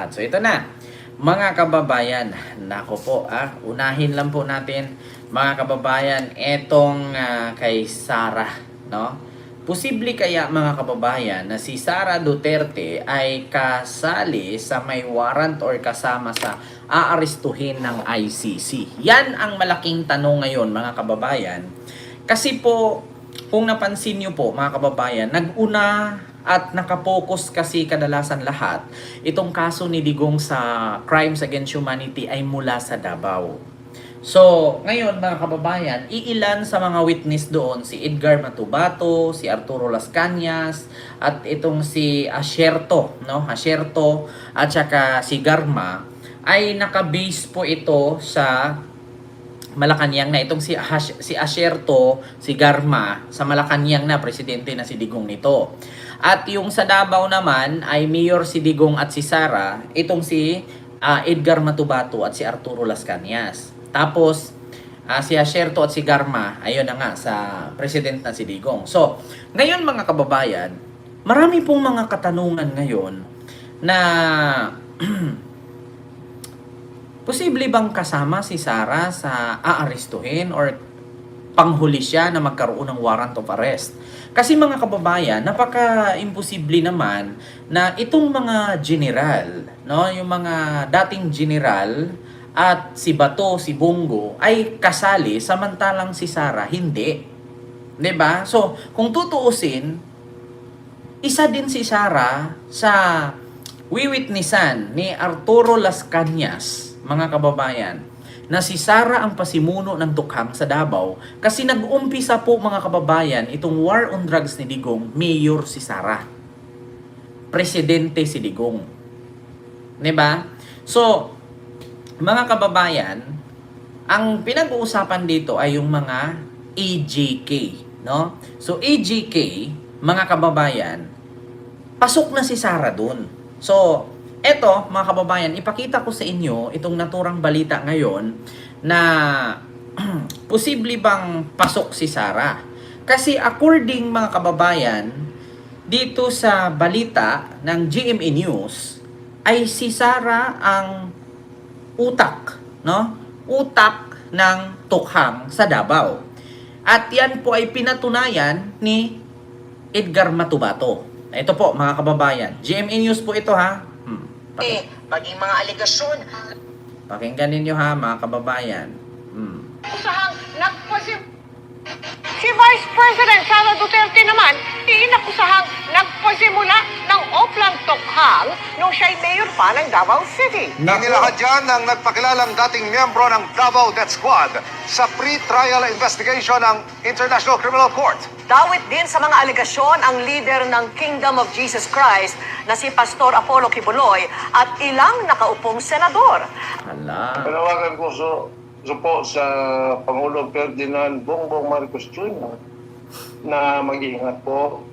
lahat. So ito na, mga kababayan, nako po, unahin lang po natin, mga kababayan, etong kay Sara, no? Posible kaya mga kababayan na si Sara Duterte ay kasali sa may warrant or kasama sa aarestuhin ng ICC? Yan ang malaking tanong ngayon mga kababayan. Kasi po, kung napansin nyo po mga kababayan, nag-una at nakapokus kasi kadalasan lahat, itong kaso ni Digong sa Crimes Against Humanity ay mula sa Davao. So, ngayon mga kababayan, iilan sa mga witness doon, si Edgar Matubato, si Arturo Las Cañas, at itong si Asierto, no? Asierto at saka si Garma, ay nakabase po ito sa Malacanang na. Itong si Asierto, si Garma, sa Malacanang na, presidente na si Digong nito. At yung sa Davao naman ay Mayor si Digong at si Sara, itong si Edgar Matubato at si Arturo Las Cañas. Tapos, si Asierto at si Garma, ayun na nga, sa president na si Digong. So, ngayon mga kababayan, marami pong mga katanungan ngayon na posible bang kasama si Sara sa aarestuhin or panghuli siya na magkaroon ng warrant of arrest? Kasi mga kababayan, napaka-imposible naman na itong mga general, no, yung mga dating general at si Bato, si Bongo ay kasali samantalang si Sara hindi. 'Di ba? So, kung tutuusin, isa din si Sara sa wiwitnessan ni Arturo Las Cañas, mga kababayan, na si Sara ang pasimuno ng tukhang sa Davao kasi nag-umpisa po mga kababayan itong war on drugs ni Digong, mayor si Sara. Presidente si Digong. 'Di ba? So, mga kababayan, ang pinag-uusapan dito ay yung mga AJK, no? So AJK, mga kababayan, pasok na si Sara dun. So, eto mga kababayan, ipakita ko sa inyo itong naturang balita ngayon na posible bang pasok si Sara. Kasi according mga kababayan, dito sa balita ng GMA News, ay si Sara ang utak, no? Utak ng tukhang sa Davao. At yan po ay pinatunayan ni Edgar Matubato. Ito po mga kababayan, GMA News po ito ha. Maging mga aligasyon. Pakinggan ninyo ha mga kababayan. Kusahang si Vice President Sara Duterte naman, inakusahang nagpasimula ng Oplan Tokhang nung siya'y mayor pa ng Davao City. Inilahad dyan ng nagpakilalang dating miyembro ng Davao Death Squad sa pre-trial investigation ng International Criminal Court. Dawit din sa mga alegasyon ang leader ng Kingdom of Jesus Christ na si Pastor Apollo Kibuloy at ilang nakaupong senador. Hala. Panawagan ko po sa Pangulong Ferdinand Bongbong Marcos Jr. na mag-iingat po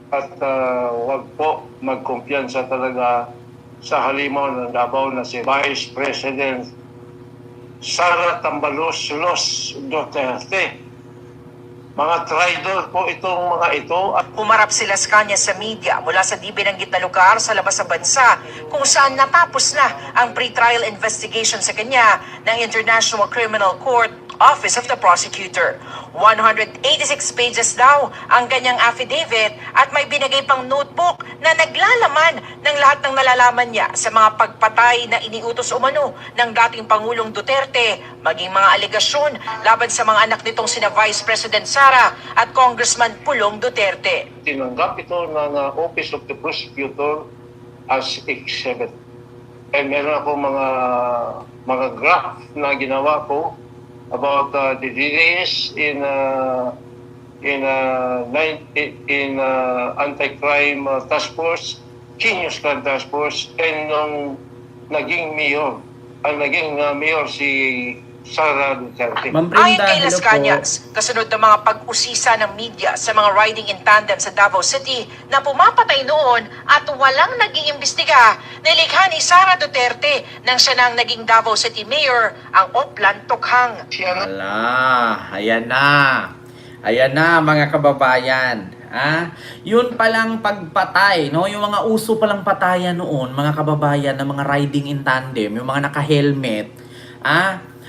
at huwag po magkumpiyansa talaga sa halimaw ng Davao na si Vice President Sara Tambalos Duterte. Mga traidor po itong mga ito. Humarap si Las Cañas sa media mula sa di binanggit na lugar sa labas sa bansa kung saan natapos na ang pre-trial investigation sa kanya ng International Criminal Court Office of the Prosecutor. 186 pages daw ang kanyang affidavit at may binigay pang notebook na naglalaman ng lahat ng nalalaman niya sa mga pagpatay na iniutos umano ng dating Pangulong Duterte, maging mga alegasyon laban sa mga anak nitong sina Vice President Sara at Congressman Pulong Duterte. Tinanggap ito ng Office of the Prosecutor as exhibit. And meron ako mga graph na ginawa ko about the delays in anti-crime task force, Genius Crime Task Force, and nung naging mayor, si Sara Duterte. Ma'am Ayon Brenda, kay hello Las po. Cañas, kasunod ng mga pag-usisa ng media sa mga riding in tandem sa Davao City na pumapatay noon at walang nag-iimbestiga, nilikha ni Sara Duterte nang siya nang naging Davao City Mayor ang Oplan Tokhang. Hala, ayan na. Ayan na mga kababayan. Yun palang pagpatay, no? Yung mga uso palang patayan noon, mga kababayan, na mga riding in tandem, yung mga naka-helmet,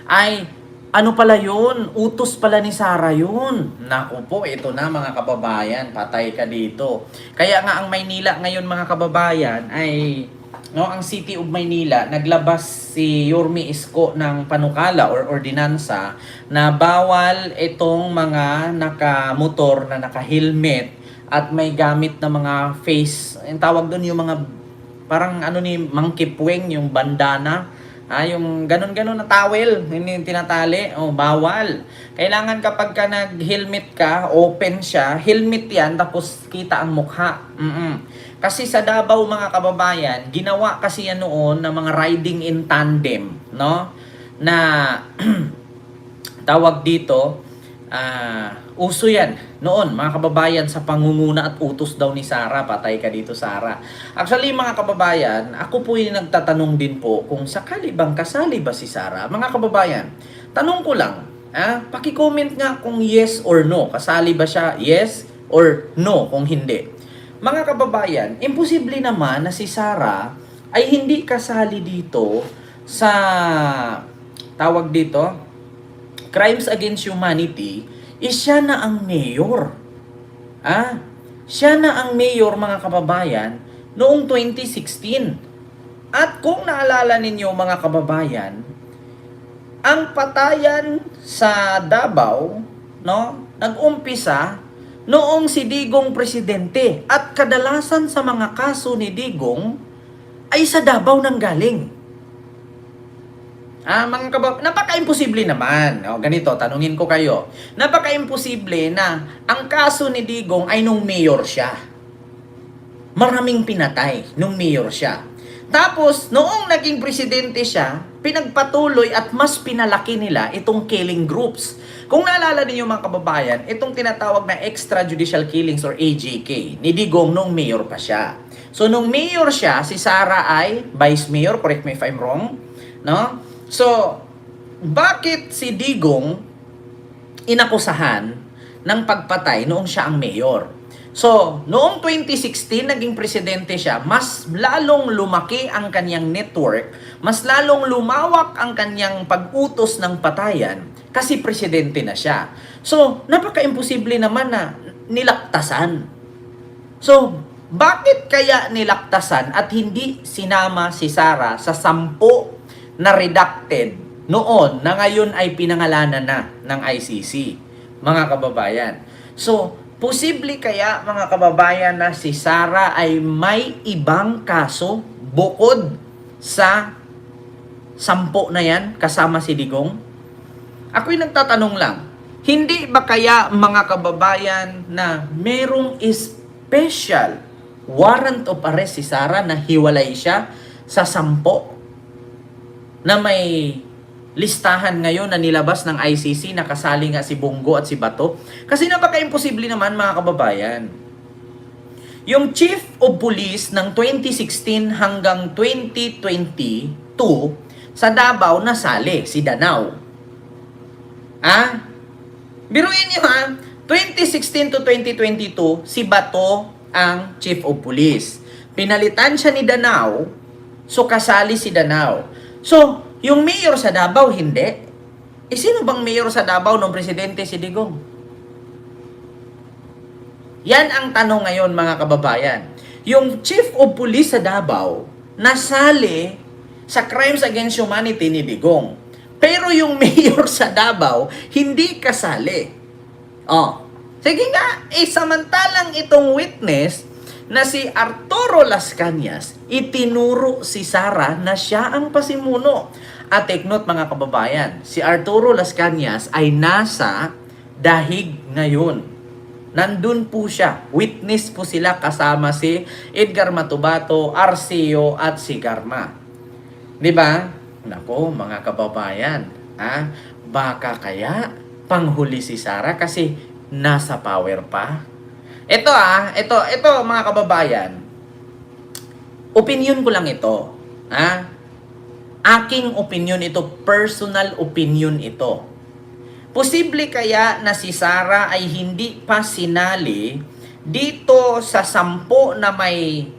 ay ano pala yun? Utos pala ni Sara yun. Naku po, ito na mga kababayan, patay ka dito. Kaya nga ang Maynila ngayon mga kababayan ay, no, ang City of Maynila, naglabas si Yorme Isko ng panukala or ordinansa na bawal itong mga nakamotor na naka-helmet at may gamit na mga face, yung tawag doon yung mga parang ano ni Monkey Puweng, yung bandana, yung ganon-ganon na towel, hindi tinatali, bawal. Kailangan kapag ka nag-helmet ka, open siya, helmet yan, tapos kita ang mukha. Kasi sa Davao mga kababayan, ginawa kasi yan noon ng mga riding in tandem, no? Na tawag dito, uso yan noon mga kababayan sa pangunguna at utos daw ni Sara. Patay ka dito, Sara. Actually mga kababayan, ako po yung nagtatanong din po kung sakali bang kasali ba si Sara. Mga kababayan, tanong ko lang, paki-comment nga kung yes or no. Kasali ba siya? Yes or no kung hindi. Mga kababayan, imposible naman na si Sara ay hindi kasali dito sa tawag dito, Crimes Against Humanity. Siya na ang mayor. Siya na ang mayor mga kababayan noong 2016. At kung naalala ninyo mga kababayan, ang patayan sa Davao, no, nag-umpisa noong si Digong presidente, at kadalasan sa mga kaso ni Digong ay sa Davao nanggaling. Mga napaka-imposible naman. Ganito, tanungin ko kayo. Napaka-imposible na ang kaso ni Digong ay nung mayor siya. Maraming pinatay nung mayor siya. Tapos, noong naging presidente siya, pinagpatuloy at mas pinalaki nila itong killing groups. Kung naalala niyo mga kababayan, itong tinatawag na extrajudicial killings or AJK ni Digong nung mayor pa siya. So, nung mayor siya, si Sara ay vice mayor, correct me if I'm wrong, no? So, bakit si Digong inakusahan ng pagpatay noong siya ang mayor? So, noong 2016, naging presidente siya, mas lalong lumaki ang kanyang network, mas lalong lumawak ang kanyang pag-utos ng patayan kasi presidente na siya. So, napaka-imposible naman na nilaktasan. So, bakit kaya nilaktasan at hindi sinama si Sara sa 10 na redacted noon na ngayon ay pinangalanan na ng ICC, mga kababayan? So, posible kaya mga kababayan na si Sara ay may ibang kaso bukod sa 10 na yan kasama si Digong? Ako'y nagtatanong lang, hindi ba kaya mga kababayan na merong special warrant of arrest si Sara na hiwalay siya sa 10 na may listahan ngayon na nilabas ng ICC na kasali nga si Bongo at si Bato? Kasi napaka-imposible naman mga kababayan. Yung Chief of Police ng 2016 hanggang 2022 sa Davao nasali, si Danao. Biruin nyo 2016 to 2022, si Bato ang Chief of Police. Pinalitan siya ni Danao, so kasali si Danao. So, yung mayor sa Davao, hindi. Sino bang mayor sa Davao nung presidente si Digong? Yan ang tanong ngayon mga kababayan. Yung Chief of Police sa Davao, nasali sa Crimes Against Humanity ni Digong. Pero yung mayor sa Davao, hindi kasali. Sige nga, samantalang itong witness na si Arturo Las Cañas, itinuro si Sara na siya ang pasimuno. At take note mga kababayan, si Arturo Las Cañas ay nasa dahig ngayon. Nandun po siya. Witness po sila kasama si Edgar Matubato, Arceo at si Garma. Diba? Nako mga kababayan, baka kaya panghuli si Sara kasi nasa power pa? Ito mga kababayan, opinion ko lang ito. Aking opinion ito, personal opinion ito. Posible kaya na si Sara ay hindi pa sinali dito sa 10 na may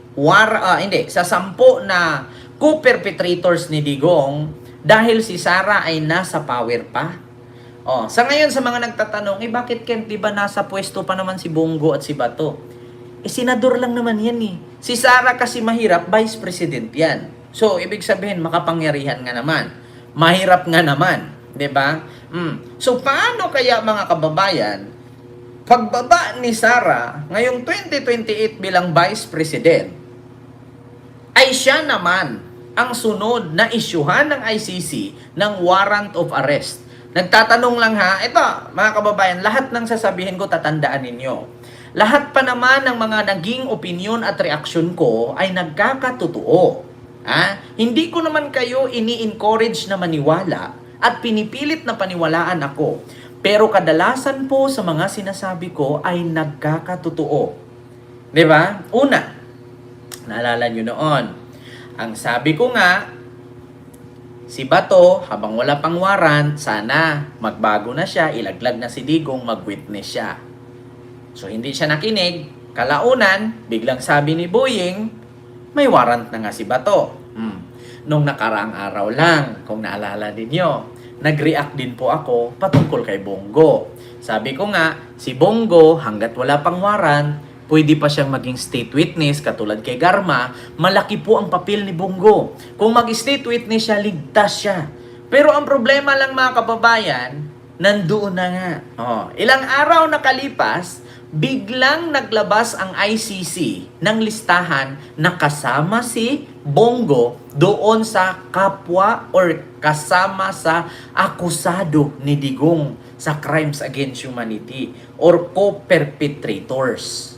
sa 10 na co-perpetrators ni Digong dahil si Sara ay nasa power pa. Sa ngayon sa mga nagtatanong, bakit Kent, di ba nasa pwesto pa naman si Bongo at si Bato? Senador lang naman yan eh. Si Sara kasi mahirap, vice president yan. So, ibig sabihin, makapangyarihan nga naman. Mahirap nga naman. Di ba? So, paano kaya mga kababayan, pagbaba ni Sara ngayong 2028 bilang vice president, ay siya naman ang sunod na isyuhan ng ICC ng warrant of arrest. Nagtatanong lang ha, ito mga kababayan, lahat ng sasabihin ko tatandaan ninyo. Lahat pa naman ng mga naging opinion at reaksyon ko ay nagkakatotoo. Hindi ko naman kayo ini-encourage na maniwala at pinipilit na paniwalaan ako. Pero kadalasan po sa mga sinasabi ko ay nagkakatotoo. 'Di ba? Una, naalala nyo noon, ang sabi ko nga, si Bato, habang wala pang warrant, sana magbago na siya, ilaglag na si Digong, mag-witness siya. So hindi siya nakinig, kalaunan, biglang sabi ni Boying, may warrant na nga si Bato. Nung nakaraang araw lang, kung naalala ninyo, nag-react din po ako patungkol kay Bongo. Sabi ko nga, si Bongo, hanggat wala pang warrant, pwede pa siyang maging state witness katulad kay Garma, malaki po ang papel ni Bongo. Kung mag-state witness siya, ligtas siya. Pero ang problema lang mga kababayan, nandoon na nga. Ilang araw nakalipas, biglang naglabas ang ICC ng listahan na kasama si Bongo doon sa kapwa or kasama sa akusado ni Digong sa crimes against humanity or co-perpetrators.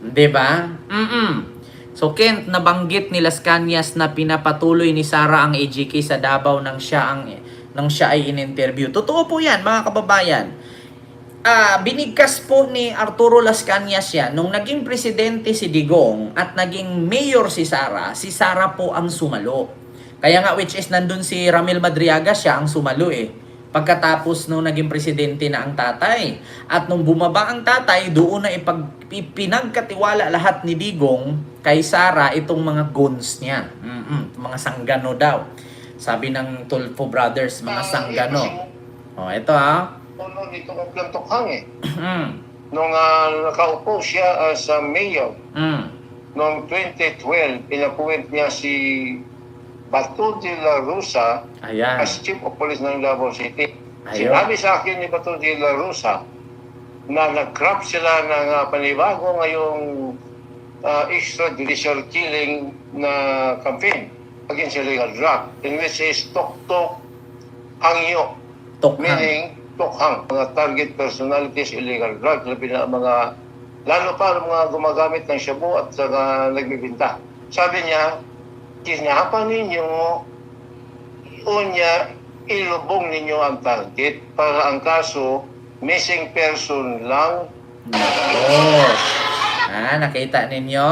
Diba? So, Kent, nabanggit ni Las Cañas na pinapatuloy ni Sara ang AGK sa Davao nang siya ay in-interview. Totoo po yan, mga kababayan. Binigkas po ni Arturo Las Cañas yan. Nung naging presidente si Digong at naging mayor si Sara po ang sumalo. Kaya nga, which is nandun si Ramil Madriaga, siya ang sumalo eh. Pagkatapos nung naging presidente na ang tatay. At nung bumaba ang tatay, doon na pinagkatiwala lahat ni Digong kay Sara itong mga goons niya. Mga sanggano daw. Sabi ng Tulfo Brothers, mga sanggano. Ito Puno dito ng Plantokhang eh. Nung nakaupo siya as mayor, noong 2012, pinapuwit niya si Bato de la Rosa as Chief of Police ng Davao City. Sinabi sa akin ni Bato de la Rosa na nag-craft sila ng panibago ngayong extrajudicial killing na campaign against illegal drug, in which is Tok-Tok Hangyo, meaning Tokhang, mga target personalities illegal drug, lalo pa mga gumagamit ng shabu at nagbibinta. Sabi niya, kinahapan ninyo, ilubong ninyo ang target para ang kaso, missing person lang. Nakita ninyo?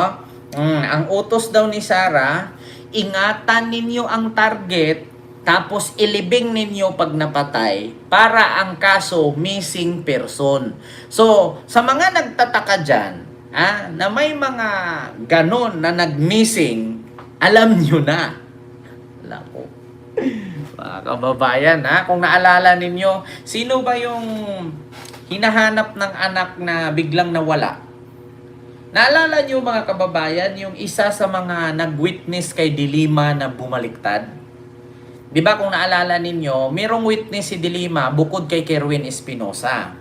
Ang utos daw ni Sara, ingatan ninyo ang target, tapos ilibing ninyo pag napatay para ang kaso missing person. So, sa mga nagtataka dyan, na may mga ganon na nag-missing, alam nyo na. Lako. Mga kababayan, kung naalala ninyo, sino ba yung hinahanap ng anak na biglang nawala? Naalala nyo mga kababayan, yung isa sa mga nag-witness kay Dilima na bumaliktad? Di ba kung naalala ninyo, mayroong witness si Dilima bukod kay Kerwin Espinosa.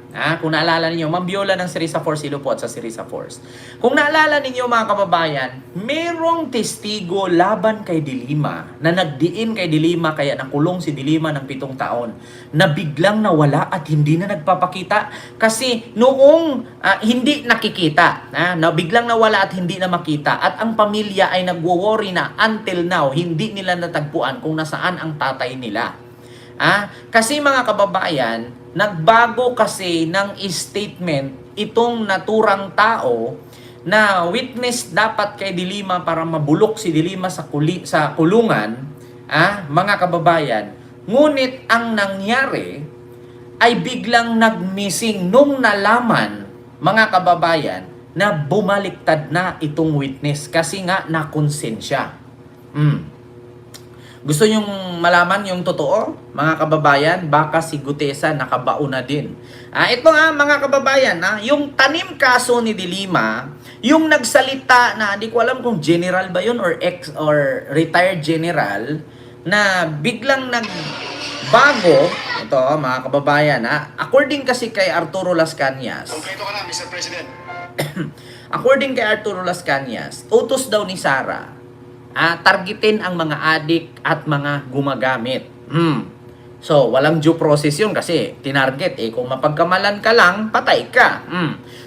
Kung naalala ninyo, Ma'am Viola ng Sirisa Force, silo po at sa Sirisa Force. Kung naalala ninyo mga kababayan, mayroong testigo laban kay Dilima na nagdiin kay Dilima kaya nakulong si Dilima ng 7 taon na biglang nawala at hindi na nagpapakita kasi noong hindi nakikita, na biglang nawala at hindi na makita at ang pamilya ay nagwo-worry na until now hindi nila natagpuan kung nasaan ang tatay nila. Kasi mga kababayan, nagbago kasi ng statement itong naturang tao na witness dapat kay Dilima para mabulok si Dilima sa kulungan, mga kababayan. Ngunit ang nangyari ay biglang nag-missing nung nalaman, mga kababayan, na bumaliktad na itong witness kasi nga nakonsensya. Gusto nyong malaman yung totoo, mga kababayan? Baka si Gutesa nakabaon na din. Ito nga, mga kababayan, yung tanim kaso ni Dilima, yung nagsalita na, di ko alam kung general ba yun or ex or retired general, na biglang nagbago, ito mga kababayan, according kasi kay Arturo Las Cañas, Kompleto ka na, Mr. President. according kay Arturo Las Cañas, utos daw ni Sara, targetin ang mga adik at mga gumagamit. So, walang due process yun kasi tinarget. Kung mapagkamalan ka lang, patay ka.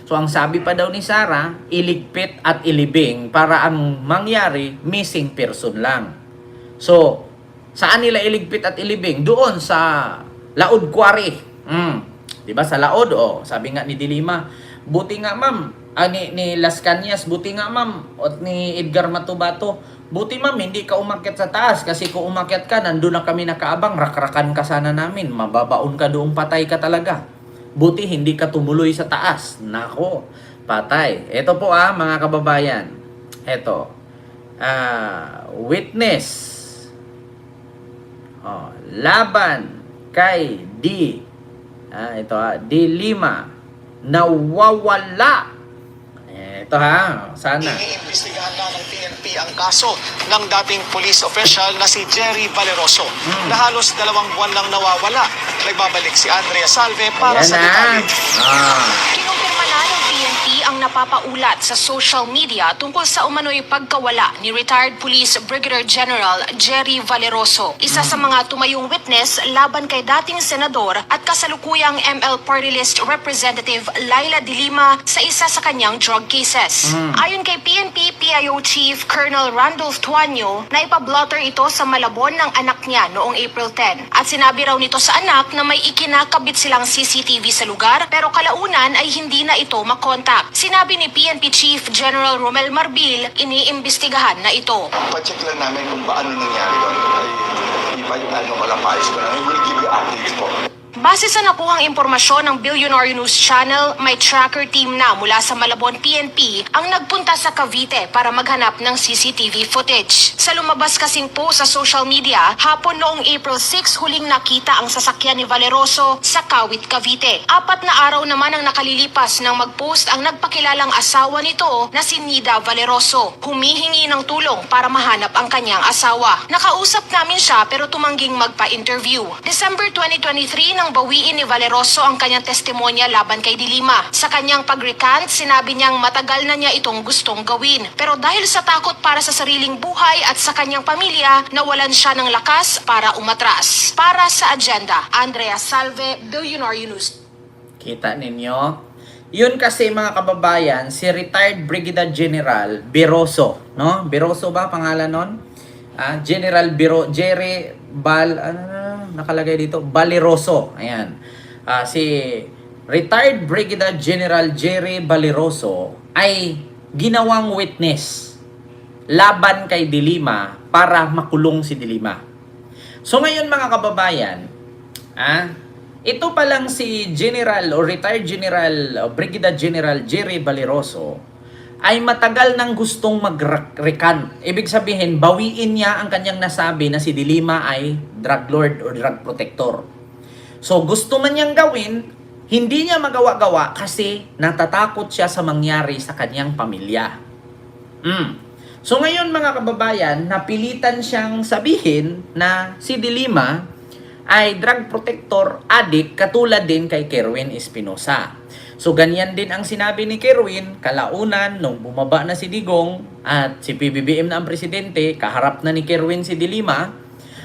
So, ang sabi pa daw ni Sara, iligpit at ilibing para ang mangyari, missing person lang. So, saan nila iligpit at ilibing? Doon sa Laod Quarry. Diba sa Laod? Sabi nga ni Dilima, buti nga ma'am, ni Las Cañas, buti nga ma'am, at ni Edgar Matubato, buti ma'am, hindi ka umakyat sa taas kasi kung umakyat ka, nandun na kami nakaabang, rakrakan ka sana namin, mababaon ka doon, patay ka talaga. Buti hindi ka tumuloy sa taas. Nako, patay. Ito po mga kababayan. Ito. Witness. Laban kay Dilima nawawala. Ito sana. Iniimbestigahan na ng PNP ang kaso ng dating police official na si Jerry Valeroso na halos 2 buwan lang nawawala. Nagbabalik si Andrea Salve para sa detalye. Kinumpirma na ng PNP ang napapaulat sa social media tungkol sa umano'y pagkawala ni retired Police Brigadier General Jerry Valeroso, isa sa mga tumayong witness laban kay dating senador at kasalukuyang ML Party List Representative Laila Dilima sa isa sa kanyang drug cases. Ayon kay PNP PIO Chief Colonel Randolph Tuanyo, na ipablotter ito sa Malabon ng anak niya noong April 10. At sinabi raw nito sa anak na may ikinakabit silang CCTV sa lugar pero kalaunan ay hindi na ito makontak. Sinabi ni PNP Chief General Romel Marbil, iniimbestigahan na ito. Pa-check lang namin kung paano nangyari doon. Di ba yung walang paayos ko na. We will give you updates po. Base sa nakuhang impormasyon ng Billionaire News Channel, may tracker team na mula sa Malabon PNP ang nagpunta sa Cavite para maghanap ng CCTV footage. Sa lumabas kasing po sa social media, hapon noong April 6 huling nakita ang sasakyan ni Valeroso sa Kawit, Cavite. 4 na araw naman ang nakalilipas nang mag-post ang nagpakilalang asawa nito na si Nida Valeroso. Humihingi ng tulong para mahanap ang kanyang asawa. Nakausap namin siya pero tumangging magpa-interview. December 2023 nang bawiin ni Valeroso ang kanyang testimonya laban kay Dilima. Sa kanyang pag-recant, sinabi niyang matagal na niya itong gustong gawin. Pero dahil sa takot para sa sariling buhay at sa kanyang pamilya, nawalan siya ng lakas para umatras. Para sa agenda, Andrea Salve, Billionaire News. Kita ninyo? Yun kasi mga kababayan, si retired Brigadier General Biroso, no? Biroso ba pangalan nun? General Jerry nakalagay dito, Valeroso. Ayan. Si retired Brigadier General Jerry Valeroso ay ginawang witness laban kay Dilima para makulong si Dilima. So ngayon mga kababayan, ito pa lang si General o retired General o Brigadier General Jerry Valeroso ay matagal nang gustong mag-recant. Ibig sabihin, bawiin niya ang kanyang nasabi na si Dilima ay drug lord o drug protector. So gusto man niyang gawin, hindi niya magawa-gawa kasi natatakot siya sa mangyari sa kanyang pamilya. So ngayon mga kababayan, napilitan siyang sabihin na si Dilima ay drug protector addict katulad din kay Kerwin Espinosa. So ganyan din ang sinabi ni Kerwin, kalaunan nung bumaba na si Digong at si PBBM na ang presidente, kaharap na ni Kerwin si Dilima.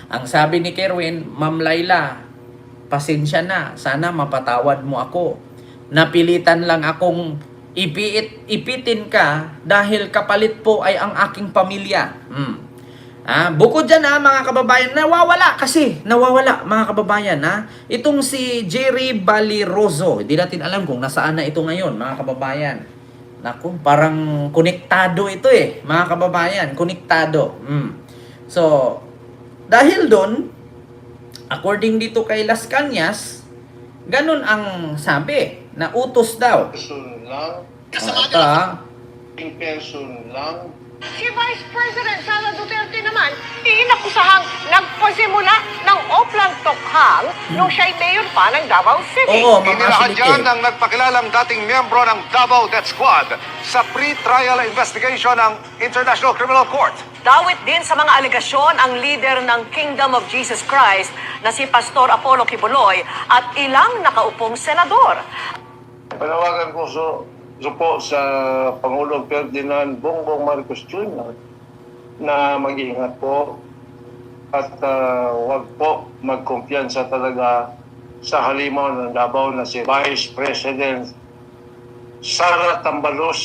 Ang sabi ni Kerwin, Ma'am Laila, pasensya na, sana mapatawad mo ako. Napilitan lang akong ipitin ka dahil kapalit po ay ang aking pamilya. Bukod dyan mga kababayan, nawawala mga kababayan itong si Jerry Valeroso, hindi natin alam kung nasaan na ito ngayon mga kababayan. Naku, parang konektado ito mga kababayan, konektado. So, dahil doon, according dito kay Las Cañas, ganun ang sabi, na utos daw. Gusto lang Ito In person lang. Si Vice President Sara Duterte naman, inakusahang nagpasimula ng Oplan Tokhang nung siya'y mayor pa ng Davao City. Oo, Ma'am Inilahan Ashley dyan Kay. ng nagpakilalang dating miyembro ng Davao Death Squad sa pre-trial investigation ng International Criminal Court. Dawit din sa mga alegasyon ang leader ng Kingdom of Jesus Christ na si Pastor Apollo Kibuloy at ilang nakaupong senador. Panawagan ko po sa Pangulong Ferdinand Bongbong Marcos Jr. na mag-iingat po at huwag po magkumpiyansa talaga sa halimaw ng Davao na si Vice President Sara Tambalos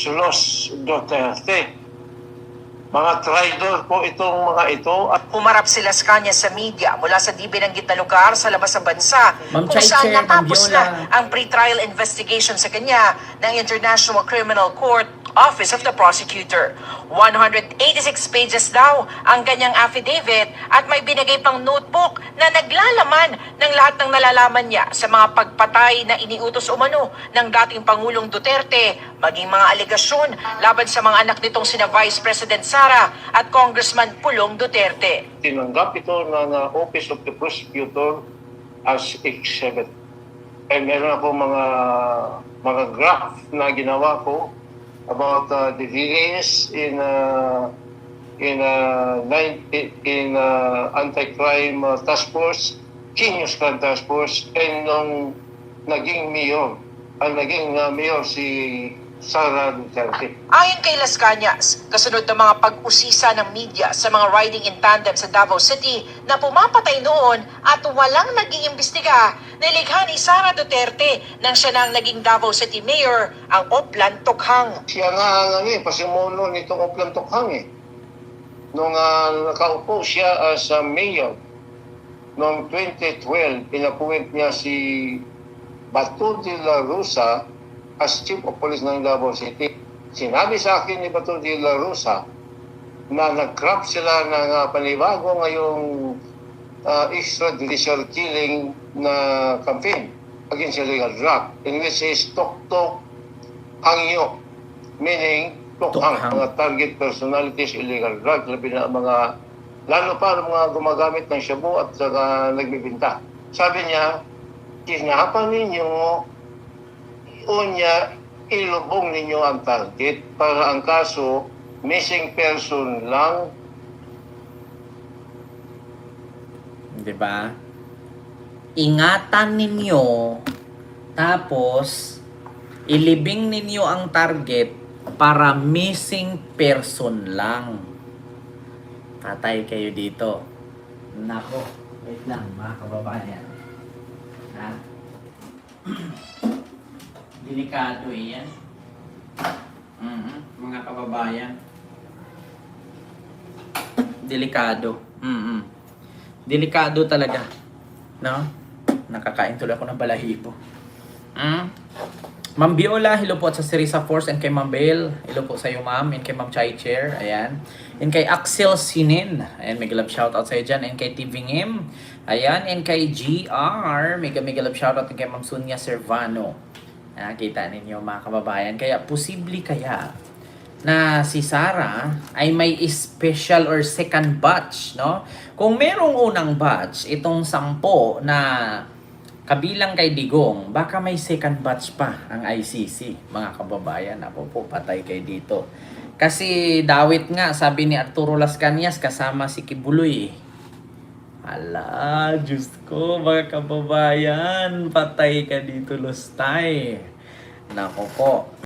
Duterte. Mga traidor po itong mga ito at Humarap sila sa kanya sa media mula sa di binanggit na lugar sa labas ng bansa Ma'am kung saan Chai-Chair, natapos Ma'am Viola. na ang pre-trial investigation sa kanya ng International Criminal Court Office of the Prosecutor. 186 pages daw ang kanyang affidavit at may binigay pang notebook na naglalaman ng lahat ng nalalaman niya sa mga pagpatay na iniutos umano ng dating Pangulong Duterte, maging mga alegasyon laban sa mga anak nitong sina Vice President Sara at Congressman Pulong Duterte. tinanggap ito ng Office of the Prosecutor as exhibit. Meron ako mga graph na ginawa ko about the delays in anti-crime task force, Genius Crime Task Force, and nung naging mayor si Sara Duterte. Ayon kay Las Cañas, kasunod ng mga pag-usisa ng media sa mga riding in tandem sa Davao City na pumapatay noon at walang nag-iimbestiga, nilikha ni Sara Duterte nang siya nang naging Davao City Mayor ang Oplan Tokhang. Siya nga pasimuno nitong Oplan Tokhang Nung nakaupo siya as mayor, noong 2012, inapuwit niya si Bato de la Rosa as Chief of Police ng Davao City. Sinabi sa akin ni Bato de la Rosa na nag-craft sila ng panibago ngayong extrajudicial killing na campaign against illegal drug, in which is Tok-Tok Hangyo, meaning Tokhang, Tokhang. mga target personalities illegal drug, labi na lalo pa ang mga gumagamit ng shabu at saka nagbibinta. Sabi niya, tinapan ninyo unya ilubong ninyo ang target para ang kaso missing person lang. Di ba? Ingatan ninyo, tapos ilibing ninyo ang target para missing person lang. Patay kayo dito. Nako, wait lang mga kababayan. Ha? Delikado yan. Mga kababayan. Delikado. Delikado talaga. No? Nakakain tuloy ako ng balahibo. Ma'am Viola, hello po at sa Serisa Force, and kay Ma'am Bale, hello po sa iyo ma'am, and kay Ma'am Chai-Chair, ayan. And kay Axel Sinin, ayan, mega love shoutout sa iyo dyan, and kay TVNM, ayan, and kay GR, mega love shoutout, and kay Ma'am Sonia Servano. Nakita ninyo mga kababayan, kaya posible kaya na si Sara ay may special or second batch, no? Kung merong unang batch, itong 10 na kabilang kay Digong, baka may second batch pa ang ICC, mga kababayan. Ako po, patay kayo dito. Kasi dawit nga, sabi ni Arturo Las Cañas, kasama si Kibuloy. Ala, Diyos ko, mga kababayan, patay ka dito, Lustay. Nako po.